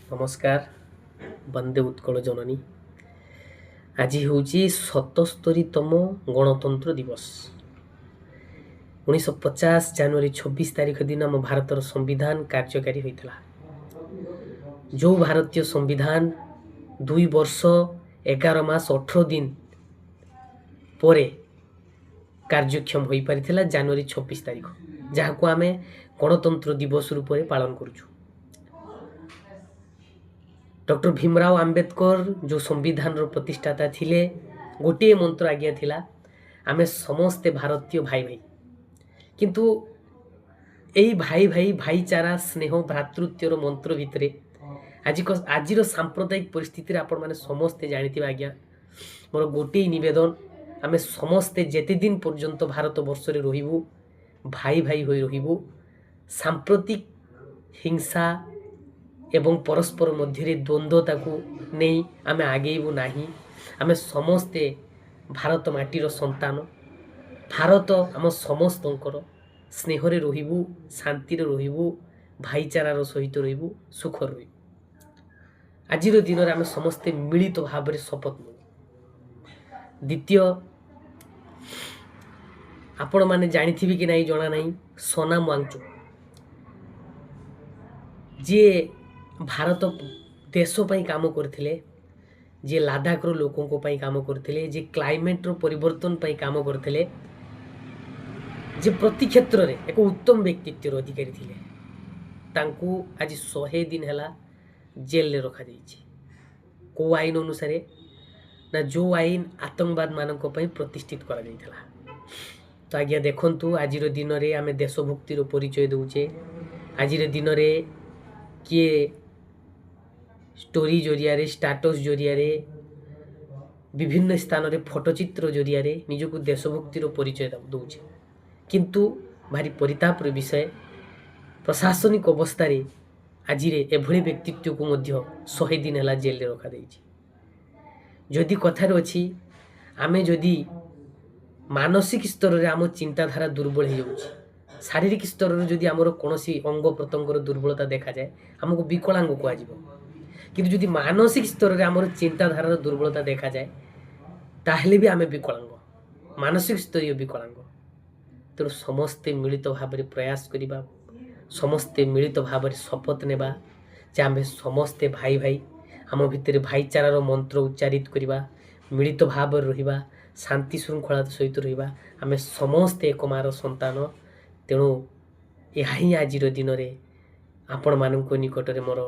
नमस्कार। वंदे उत्कल जननी। आज हूँ 77तम गणतंत्र दिवस। 1950 जनवरी 26 तारीख दिन आम भारतर संविधान कार्यकारी होता। जो भारतीय संविधान 2 वर्ष 11 मास 18 दिन पर कार्यक्षम हो पारी जनवरी 26 तारीख, जहाँ को आम गणतंत्र दिवस रूप में पालन करूँ। डॉक्टर भीमराव आंबेडकर जो संविधान प्रतिष्ठाता थिले, गोटे मंत्र आज्ञा थिला, आमे समस्ते भारतीय भाई भाई। किंतु यही भाई भाई भाईचारा स्नेह भ्रातृत्वर मंत्र भितर आज सांप्रदायिक परिस्थिति आपण मैंने समस्ते जानी आज्ञा, मोर गोटे निवेदन, आमे समस्ते जेते दिन पर्यंत भारत वर्ष रे रहिबू भाई भाई होई रहिबू, सांप्रतिक हिंसा एवं परस्पर मध्य द्वंद्वता को नहीं आमे आगेबू नहीं। आमे समस्ते भारत माटीर संतान। भारत आम समस्तंकर स्नेहरे रहिबू, शांति रहिबू, भाईचारार सहित रहिबू, सुख रहिबू। आज दिन में आम समस्ते मिलित भाव में शपथ नेबू। द्वितीय, आपण माने जानिथिबे कि नहीं जना नहीं, सोनाम वांगचुक जे भारत देश पर काम करथिले, जे लद्दाख रो लोकों को पई काम करथिले, जे क्लाइमेट रो परिवर्तन पई काम करथिले, जे प्रति क्षेत्र रे एक उत्तम व्यक्तित्व अधिकारी थिले, तांकू आज 100 दिन हैला जेल रे रखा जाइछि। को आईन अनुसार ना जो आईन आतंकवाद मानक पई प्रतिष्ठित करा जाइथला। तो आज्ञा देखंतु, आज दिन रे आमे देशभक्ति रो परिचय दउचे। आज दिन रे किए स्टोरी जरिया, स्टाटस जरिया, विभिन्न स्थान रे फोटोचित्र जरिया निजको देशभक्तिर परिचय दउचे। किंतु भारी परितापर विषय, प्रशासनिक अवस्था आज एभली व्यक्तित्व को मध्य 100 दिन है जेल रे रखा देइछि। जदि कथार अच्छी आमे जदि मानसिक स्तर रे आम चिंताधारा दुर्बल हो जाउछि, शारीरिक स्तर रे जदि आमर कोनोसी अंग प्रत्यंगर दुर्बलता देखा जाए, हमको विकलांग कह जाए। किंतु जदि मानसिक स्तर रे आमर चिंताधारार दुर्बलता देखा जाए, ताहले भी आमे विकलांग, मानसिक स्तरीय विकलांग। तेणु समस्ते मिलित भाव में प्रयास करिबा, समस्ते मिलित भाव में शपथ नेबा जे आमे समस्ते भाई भाई, आम भितर भाईचारार मंत्र उच्चारित करिबा, मिलित भाव में रहिबा, शांति श्रृंखला सहित रहिबा। आमे समस्ते एक मार संतान। तेणु यह ही आज दिन में आपण मानक निकट में मोर